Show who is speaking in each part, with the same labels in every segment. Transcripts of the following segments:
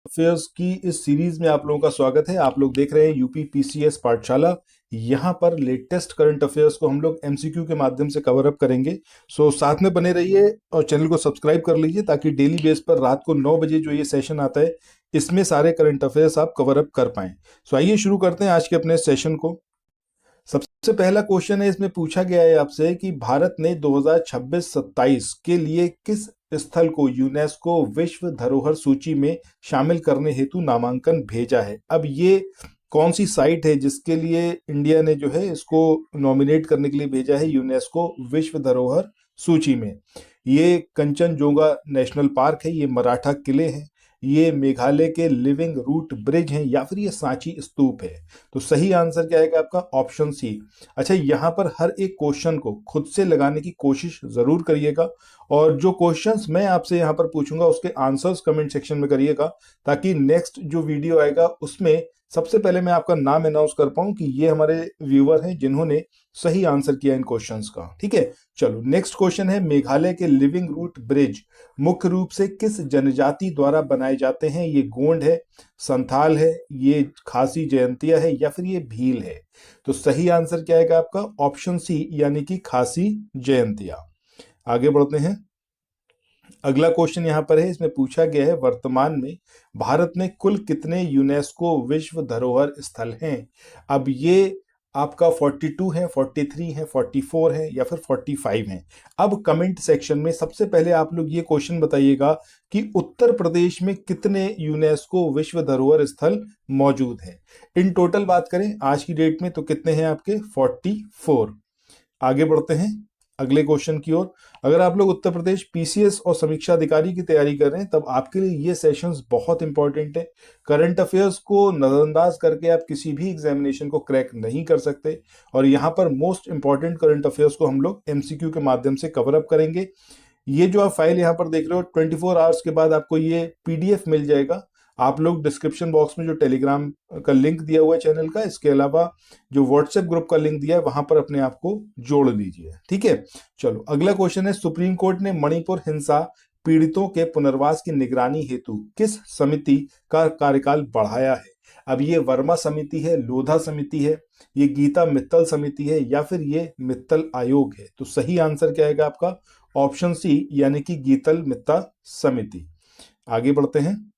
Speaker 1: Affairs की इस series में आप लोगों का स्वागत है। आप लोग देख रहे हैं यूपी पीसीएस पाठशाला। यहाँ पर लेटेस्ट करंट अफेयर्स को हम लोग एमसीक्यू के माध्यम से कवर अप करेंगे। सो साथ में बने रहिए और चैनल को सब्सक्राइब कर लीजिए ताकि डेली बेस पर रात को 9 बजे जो ये सेशन आता है इसमें सारे करंट अफेयर्स आप कवर अप कर पाएं। सो आइए शुरू करते हैं आज के अपने सेशन को। सबसे पहला क्वेश्चन है, इसमें पूछा गया है आपसे कि भारत ने 2026-27 के लिए किस स्थल को यूनेस्को विश्व धरोहर सूची में शामिल करने हेतु नामांकन भेजा है। अब ये कौन सी साइट है जिसके लिए इंडिया ने जो है इसको नॉमिनेट करने के लिए भेजा है यूनेस्को विश्व धरोहर सूची में। ये कंचनजोंगा नेशनल पार्क है, ये मराठा किले हैं, ये मेघालय के लिविंग रूट ब्रिज हैं, या फिर ये सांची स्तूप है। तो सही आंसर क्या आएगा आपका? Option C. अच्छा, यहाँ पर हर एक क्वेश्चन को खुद से लगाने की कोशिश जरूर करिएगा और जो क्वेश्चंस मैं आपसे यहाँ पर पूछूंगा उसके आंसर्स कमेंट सेक्शन में करिएगा ताकि नेक्स्ट जो वीडियो आएगा उसमें सबसे पहले मैं आपका नाम अनाउंस कर पाऊं कि ये हमारे व्यूअर हैं जिन्होंने सही आंसर किया इन क्वेश्चंस का। ठीक है, चलो नेक्स्ट क्वेश्चन है, मेघालय के लिविंग रूट ब्रिज मुख्य रूप से किस जनजाति द्वारा बनाए जाते हैं? ये गोंड है, संथाल है, ये खासी जयंतिया है, या फिर ये भील है। तो सही आंसर क्या आएगा आपका? ऑप्शन सी यानी कि खासी जयंतिया। आगे बढ़ते हैं। अगला क्वेश्चन यहाँ पर है, इसमें पूछा गया है वर्तमान में भारत में कुल कितने यूनेस्को विश्व धरोहर स्थल हैं? अब ये आपका 42 है, 43 है, 44 है, या फिर 45 है। अब कमेंट सेक्शन में सबसे पहले आप लोग ये क्वेश्चन बताइएगा कि उत्तर प्रदेश में कितने यूनेस्को विश्व धरोहर स्थल मौजूद हैं। इन टोटल बात करें आज की डेट में तो कितने हैं आपके? 44। आगे बढ़ते हैं अगले क्वेश्चन की ओर। अगर आप लोग उत्तर प्रदेश पीसीएस और समीक्षा अधिकारी की तैयारी कर रहे हैं तब आपके लिए ये सेशंस बहुत इंपॉर्टेंट है। करंट अफेयर्स को नजरअंदाज करके आप किसी भी एग्जामिनेशन को क्रैक नहीं कर सकते और यहाँ पर मोस्ट इंपॉर्टेंट करंट अफेयर्स को हम लोग एमसीक्यू के माध्यम से कवर अप करेंगे। ये जो आप फाइल यहाँ पर देख रहे हो 24 आवर्स के बाद आपको ये पीडीएफ मिल जाएगा। आप लोग डिस्क्रिप्शन बॉक्स में जो टेलीग्राम का लिंक दिया हुआ है चैनल का, इसके अलावा जो व्हाट्सएप ग्रुप का लिंक दिया है वहां पर अपने आप को जोड़ लीजिए। ठीक है, चलो अगला क्वेश्चन है, सुप्रीम कोर्ट ने मणिपुर हिंसा पीड़ितों के पुनर्वास की निगरानी हेतु किस समिति का कार्यकाल बढ़ाया है? अब ये वर्मा समिति है, लोधा समिति है, ये गीता मित्तल समिति है, या फिर ये मित्तल आयोग है। तो सही आंसर क्या आएगा आपका? ऑप्शन सी यानी कि गीतल मित्ता समिति। आगे बढ़ते हैं।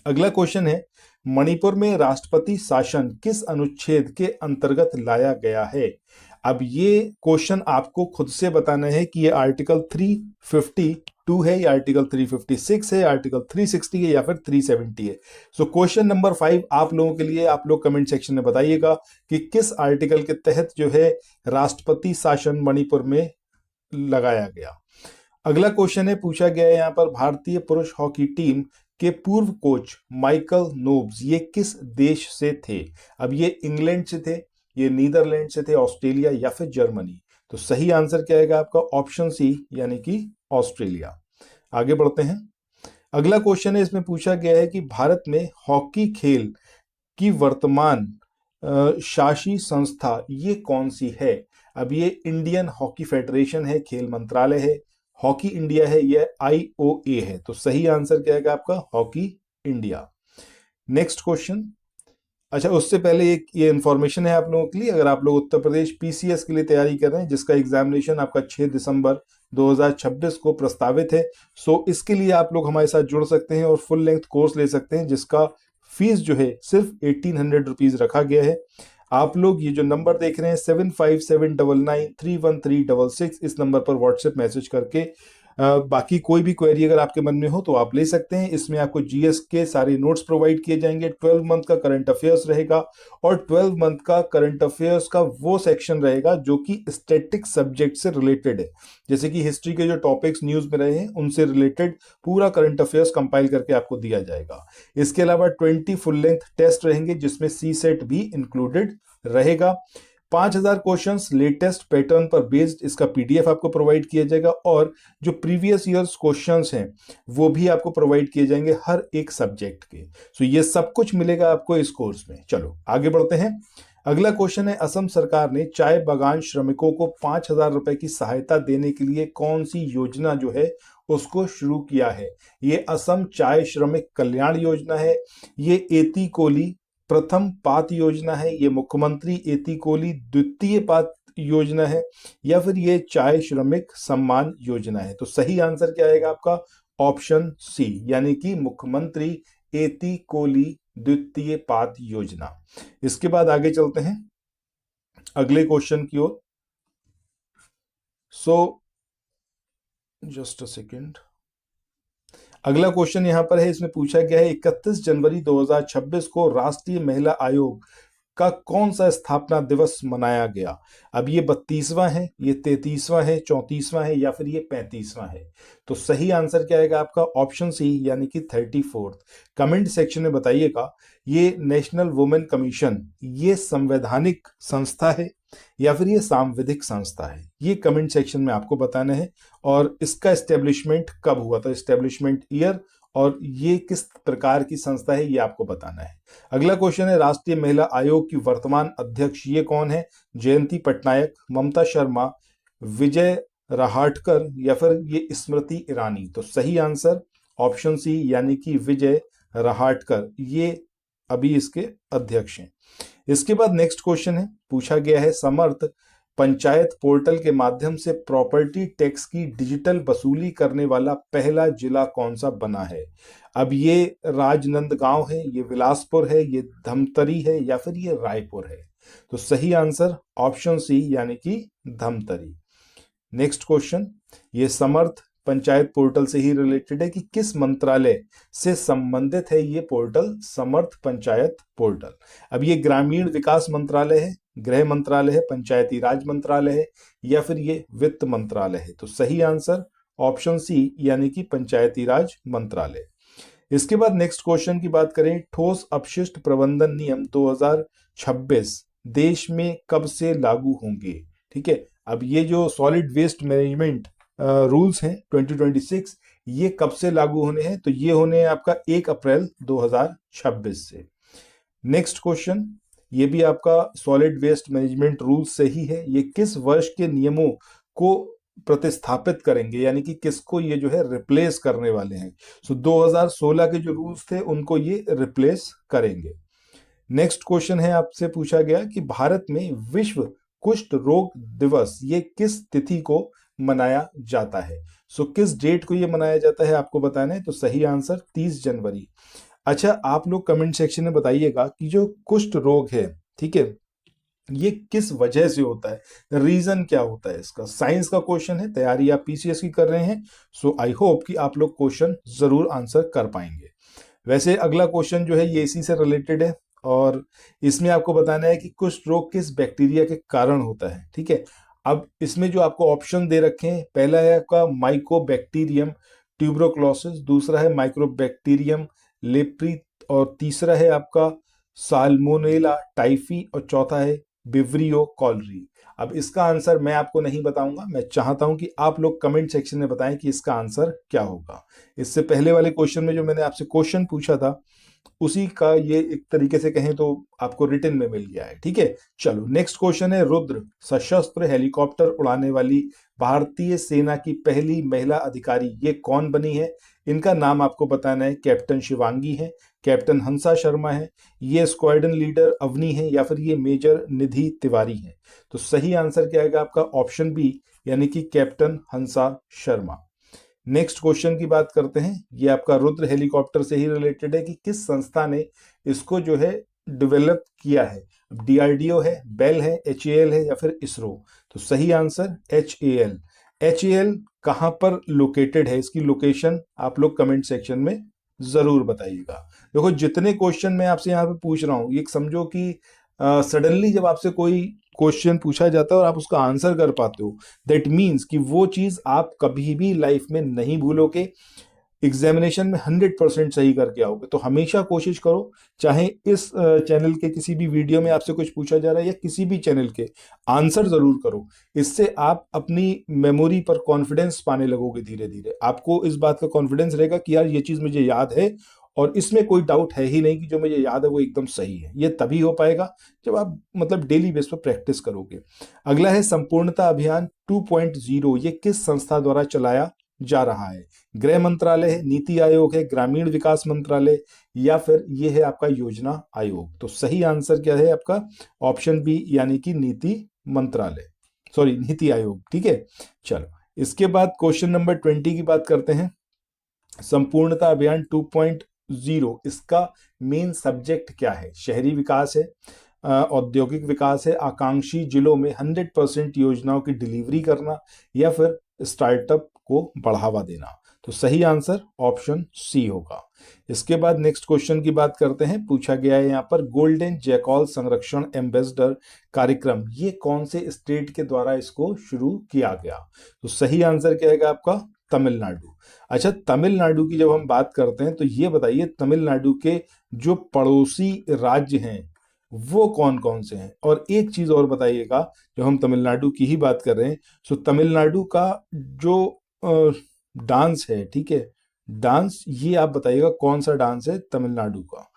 Speaker 1: अगला क्वेश्चन है, मणिपुर में राष्ट्रपति शासन किस अनुच्छेद के अंतर्गत लाया गया है? अब ये क्वेश्चन आपको खुद से बताना है कि ये आर्टिकल 352 है, या आर्टिकल 356 है, आर्टिकल 360 है, या फिर 370 है। सो क्वेश्चन नंबर 5 आप लोगों के लिए, आप लोग कमेंट सेक्शन में बताइएगा कि किस आर्टिकल के तहत जो है राष्ट्रपति शासन मणिपुर में लगाया गया। अगला क्वेश्चन है, पूछा गया है यहाँ पर भारतीय पुरुष हॉकी टीम के पूर्व कोच माइकल नोब्स ये किस देश से थे? अब ये इंग्लैंड से थे, ये नीदरलैंड से थे, ऑस्ट्रेलिया, या फिर जर्मनी। तो सही आंसर क्या आएगा आपका? ऑप्शन सी यानी कि ऑस्ट्रेलिया। आगे बढ़ते हैं। अगला क्वेश्चन है, इसमें पूछा गया है कि भारत में हॉकी खेल की वर्तमान शासी संस्था ये कौन सी है? अब ये इंडियन हॉकी फेडरेशन है, खेल मंत्रालय है, हॉकी इंडिया है, यह आईओए है। तो सही आंसर क्या है आपका? Hockey India. Next question. अच्छा, उससे पहले एक ये इंफॉर्मेशन है आप लोगों के लिए, अगर आप लोग उत्तर प्रदेश पीसीएस के लिए तैयारी कर रहे हैं जिसका एग्जामिनेशन आपका 6 दिसंबर 2026 को प्रस्तावित है, सो इसके लिए आप लोग हमारे साथ जुड़ सकते हैं और फुल लेंथ कोर्स ले सकते हैं जिसका फीस जो है सिर्फ 1800 रुपीज रखा गया है। आप लोग ये जो नंबर देख रहे हैं 7579931366, इस नंबर पर व्हाट्सएप मैसेज करके बाकी कोई भी क्वेरी अगर आपके मन में हो तो आप ले सकते हैं। इसमें आपको जीएस के सारे नोट्स प्रोवाइड किए जाएंगे, 12 मंथ का करंट अफेयर्स रहेगा और 12 मंथ का करंट अफेयर्स का वो सेक्शन रहेगा जो कि स्टैटिक सब्जेक्ट से रिलेटेड है, जैसे कि हिस्ट्री के जो टॉपिक्स न्यूज में रहे हैं उनसे रिलेटेड पूरा करंट अफेयर्स कंपाइल करके आपको दिया जाएगा। इसके अलावा 20 फुल लेंथ टेस्ट रहेंगे जिसमें सी सेट भी इंक्लूडेड रहेगा। 5000 क्वेश्चंस लेटेस्ट पैटर्न पर बेस्ड इसका पीडीएफ आपको प्रोवाइड किया जाएगा और जो प्रीवियस ईयर्स क्वेश्चंस हैं वो भी आपको प्रोवाइड किए जाएंगे हर एक सब्जेक्ट के। सो ये सब कुछ मिलेगा आपको इस कोर्स में। चलो आगे बढ़ते हैं। अगला क्वेश्चन है, असम सरकार ने चाय बागान श्रमिकों को 5000 रुपए की सहायता देने के लिए कौन सी योजना जो है उसको शुरू किया है? ये असम चाय श्रमिक कल्याण योजना है, ये एती कोली प्रथम पात योजना है, ये मुख्यमंत्री एती कोली द्वितीय पात योजना है, या फिर ये चाय श्रमिक सम्मान योजना है? तो सही आंसर क्या आएगा आपका? ऑप्शन सी, यानी कि मुख्यमंत्री एती कोली द्वितीय पात योजना। इसके बाद आगे चलते हैं अगले क्वेश्चन की ओर। सो जस्ट अ सेकेंड, अगला क्वेश्चन यहां पर है, इसमें पूछा गया है 31 जनवरी 2026 को राष्ट्रीय महिला आयोग का कौन सा स्थापना दिवस मनाया गया? अब ये 32वां है, ये 33वां है, 34वां है, या फिर ये 35वां है? तो सही आंसर क्या आएगा आपका? ऑप्शन सी, यानी कि 34th। कमेंट सेक्शन में बताइएगा, ये नेशनल वुमेन कमीशन ये संवैधानिक संस्था है या फिर ये सांविधिक संस्था है? ये कमेंट सेक्शन में आपको बताना है। और इसका एस्टेब्लिशमेंट कब हुआ था, एस्टेब्लिशमेंट ईयर, और ये किस प्रकार की संस्था है, ये आपको बताना है। अगला क्वेश्चन है, राष्ट्रीय महिला आयोग की वर्तमान अध्यक्ष ये कौन है? जयंती पटनायक, ममता शर्मा, विजय रहाटकर, या फिर ये स्मृति ईरानी? तो सही आंसर ऑप्शन सी, यानी कि विजय रहाटकर, ये अभी इसके अध्यक्ष हैं। इसके बाद नेक्स्ट क्वेश्चन है, पूछा गया है समर्थ पंचायत पोर्टल के माध्यम से प्रॉपर्टी टैक्स की डिजिटल वसूली करने वाला पहला जिला कौन सा बना है? अब ये राजनांदगांव है, ये बिलासपुर है, ये धमतरी है, या फिर ये रायपुर है? तो सही आंसर ऑप्शन सी, यानी कि धमतरी। नेक्स्ट क्वेश्चन, ये समर्थ पंचायत पोर्टल से ही रिलेटेड है कि किस मंत्रालय से संबंधित है ये पोर्टल समर्थ पंचायत पोर्टल? अब ये ग्रामीण विकास मंत्रालय है, गृह मंत्रालय है, पंचायती राज मंत्रालय है, या फिर ये वित्त मंत्रालय है? तो सही आंसर ऑप्शन सी, यानी कि पंचायती राज मंत्रालय। इसके बाद नेक्स्ट क्वेश्चन की बात करें, ठोस अपशिष्ट प्रबंधन नियम 2026 देश में कब से लागू होंगे? ठीक है, अब ये जो सॉलिड वेस्ट मैनेजमेंट रूल्स हैं 2026, ये कब से लागू होने हैं? तो ये होने हैं आपका 1 अप्रैल 2026 से। नेक्स्ट क्वेश्चन, ये भी आपका सॉलिड वेस्ट मैनेजमेंट रूल्स से ही है, ये किस वर्ष के नियमों को प्रतिस्थापित करेंगे, यानी कि किसको ये जो है रिप्लेस करने वाले हैं? सो 2016 के जो रूल्स थे उनको ये रिप्लेस करेंगे। नेक्स्ट क्वेश्चन है, आपसे पूछा गया कि भारत में विश्व कुष्ठ रोग दिवस ये किस तिथि को मनाया जाता है? सो किस डेट को ये मनाया जाता है आपको बताना है। तो सही आंसर 30 जनवरी। अच्छा, आप लोग कमेंट सेक्शन में बताइएगा कि जो कुष्ठ रोग है, ठीक है, ये किस वजह से होता है, रीजन क्या होता है इसका? साइंस का क्वेश्चन है, तैयारी आप पीसीएस की कर रहे हैं, सो आई होप कि आप लोग क्वेश्चन जरूर आंसर कर पाएंगे। वैसे अगला क्वेश्चन जो है ये इसी से रिलेटेड है, और इसमें आपको बताना है कि कुष्ठ रोग किस बैक्टीरिया के कारण होता है। ठीक है, अब इसमें जो आपको ऑप्शन दे रखे हैं, पहला है आपका माइकोबैक्टीरियम ट्यूबरोक्लोसिस, दूसरा है माइक्रोबैक्टीरियम लेप्री, और तीसरा है आपका साल्मोनेला टाइफी, और चौथा है बिव्रियो कॉलरी। अब इसका आंसर मैं आपको नहीं बताऊंगा, मैं चाहता हूं कि आप लोग कमेंट सेक्शन में बताएं कि इसका आंसर क्या होगा। इससे पहले वाले क्वेश्चन में जो मैंने आपसे क्वेश्चन पूछा था उसी का ये एक तरीके से कहें तो आपको रिटन में मिल गया है। ठीक है, चलो नेक्स्ट क्वेश्चन है, रुद्र सशस्त्र हेलीकॉप्टर उड़ाने वाली भारतीय सेना की पहली महिला अधिकारी ये कौन बनी है? इनका नाम आपको बताना है, कैप्टन शिवांगी है, कैप्टन हंसा शर्मा है, ये स्क्वाड्रन लीडर अवनी है, या फिर ये मेजर निधि तिवारी है? तो सही आंसर क्या आएगा आपका? ऑप्शन बी, यानी कि कैप्टन हंसा शर्मा। नेक्स्ट क्वेश्चन की बात करते हैं, ये आपका रुद्र हेलीकॉप्टर से ही रिलेटेड है कि किस संस्था ने इसको जो है डेवलप किया है? डीआरडीओ है, बेल है, एचएएल है, या फिर इसरो? तो सही आंसर एचएएल। एचएएल कहां पर लोकेटेड है, इसकी लोकेशन आप लोग कमेंट सेक्शन में जरूर बताइएगा। देखो, जितने क्वेश्चन मैं आपसे यहाँ पे पूछ रहा हूँ, ये समझो कि सडनली जब आपसे कोई क्वेश्चन पूछा जाता है और आप उसका आंसर कर पाते हो, दैट मीन्स कि वो चीज आप कभी भी लाइफ में नहीं भूलोगे, एग्जामिनेशन में 100% सही करके आओगे। तो हमेशा कोशिश करो, चाहे इस चैनल के किसी भी वीडियो में आपसे कुछ पूछा जा रहा है या किसी भी चैनल के, आंसर जरूर करो। इससे आप अपनी मेमोरी पर कॉन्फिडेंस पाने लगोगे, धीरे धीरे आपको इस बात का कॉन्फिडेंस रहेगा कि यार ये चीज मुझे याद है और इसमें कोई डाउट है ही नहीं कि जो मुझे याद है वो एकदम सही है। ये तभी हो पाएगा जब आप मतलब डेली बेस पर प्रैक्टिस करोगे। अगला है संपूर्णता अभियान 2.0, ये किस संस्था द्वारा चलाया जा रहा है? गृह मंत्रालय है, नीति आयोग है, ग्रामीण विकास मंत्रालय, या फिर ये है आपका योजना आयोग? तो सही आंसर क्या है आपका? ऑप्शन बी, यानी कि नीति मंत्रालय, सॉरी नीति आयोग। ठीक है, चलो इसके बाद क्वेश्चन नंबर 20 की बात करते हैं। संपूर्णता अभियान 2.0, इसका मेन सब्जेक्ट क्या है? शहरी विकास है, औद्योगिक विकास है, आकांक्षी जिलों में 100% योजनाओं की डिलीवरी करना, या फिर स्टार्टअप को बढ़ावा देना? तो सही आंसर ऑप्शन सी होगा। इसके बाद नेक्स्ट क्वेश्चन की बात करते हैं। पूछा गया है यहाँ पर गोल्डन जैकॉल संरक्षण एम्बेसडर कार्यक्रम, ये कौन से स्टेट के द्वारा इसको शुरू किया गया? तो सही आंसर क्या है आपका? तमिलनाडु। अच्छा, तमिलनाडु की जब हम बात करते हैं तो ये बताइए तमिलनाडु के जो पड़ोसी राज्य हैं वो कौन कौन से हैं? और एक चीज और बताइएगा, जब हम तमिलनाडु की ही बात कर रहे हैं, तो तमिलनाडु का जो डांस है, ठीक है, डांस, ये आप बताइएगा कौन सा डांस है तमिलनाडु का।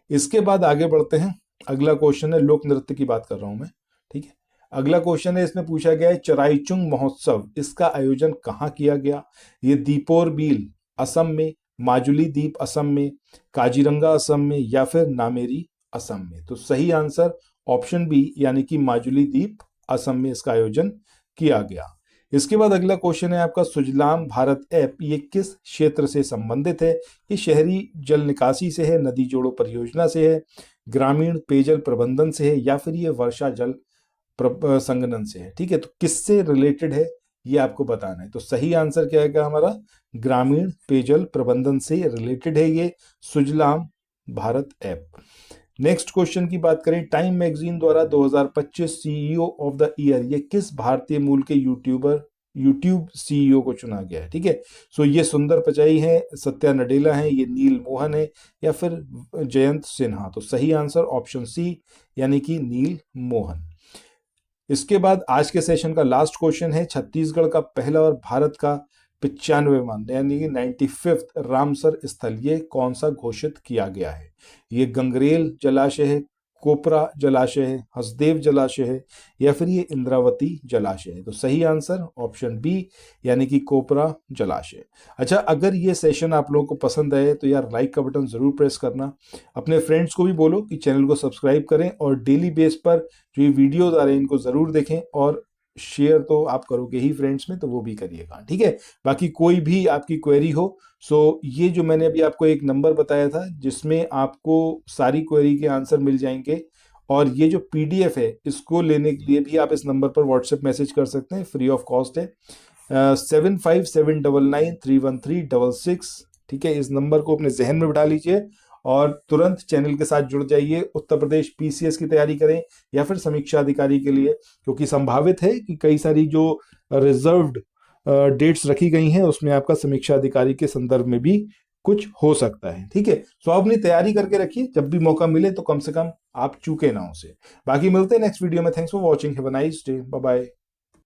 Speaker 1: इसके बाद आगे बढ़ते हैं। अगला क्वेश्चन है, लोक नृत्य की बात कर रहा हूं मैं, ठीक है। अगला क्वेश्चन है, इसमें पूछा गया है चराइचुंग महोत्सव, इसका आयोजन कहाँ किया गया? ये दीपोर बील असम में, माजुली द्वीप असम में, काजीरंगा असम में, या फिर नामेरी असम में? तो सही आंसर ऑप्शन बी, यानी कि माजुली द्वीप असम में इसका आयोजन किया गया। इसके बाद अगला क्वेश्चन है आपका सुजलाम भारत ऐप, ये किस क्षेत्र से संबंधित है? ये शहरी जल निकासी से है, नदी जोड़ो परियोजना से है, ग्रामीण पेयजल प्रबंधन से है, या फिर ये वर्षा जल संगणन से है? ठीक है, तो किससे रिलेटेड है ये आपको बताना है। तो सही आंसर क्या है हमारा? ग्रामीण पेयजल प्रबंधन से रिलेटेड है ये Sujalam Bharat app. Next question की बात करें, टाइम मैगजीन द्वारा 2025 सीईओ ऑफ द ईयर, ये किस भारतीय मूल के यूट्यूब सीईओ को चुना गया है? ठीक है, सो ये सुंदर पिचाई है, सत्या नडेला है, ये नील मोहन है, या फिर जयंत सिन्हा? तो सही आंसर ऑप्शन सी, यानी कि नील मोहन। इसके बाद आज के सेशन का लास्ट क्वेश्चन है, छत्तीसगढ़ का पहला और भारत का 95वां यानी कि 95th रामसर स्थल, ये कौन सा घोषित किया गया है? ये गंगरेल जलाशय है, कोपरा जलाशय है, हसदेव जलाशय है, या फिर ये इंद्रावती जलाशय है? तो सही आंसर ऑप्शन बी, यानी कि कोपरा जलाशय। अच्छा, अगर ये सेशन आप लोगों को पसंद आए तो यार लाइक का बटन जरूर प्रेस करना, अपने फ्रेंड्स को भी बोलो कि चैनल को सब्सक्राइब करें, और डेली बेस पर जो ये वीडियोज आ रहे हैं इनको जरूर देखें, और शेयर तो आप करोगे ही फ्रेंड्स में, तो वो भी करिएगा, ठीक है। बाकी कोई भी आपकी क्वेरी हो, सो ये जो मैंने अभी आपको एक नंबर बताया था जिसमें आपको सारी क्वेरी के आंसर मिल जाएंगे, और ये जो पीडीएफ है इसको लेने के लिए भी आप इस नंबर पर व्हाट्सएप मैसेज कर सकते हैं, फ्री ऑफ कॉस्ट है। 7579931366, ठीक है, इस नंबर को अपने जहन में बिठा लीजिए और तुरंत चैनल के साथ जुड़ जाइए। उत्तर प्रदेश पीसीएस की तैयारी करें या फिर समीक्षा अधिकारी के लिए, क्योंकि संभावित है कि कई सारी जो रिजर्व्ड डेट्स रखी गई हैं उसमें आपका समीक्षा अधिकारी के संदर्भ में भी कुछ हो सकता है, ठीक है। तो आप अपनी तैयारी करके रखिए, जब भी मौका मिले तो कम से कम आप चूके ना उसे। बाकी मिलते हैं नेक्स्ट वीडियो में। Thanks for watching, have a nice day, bye bye.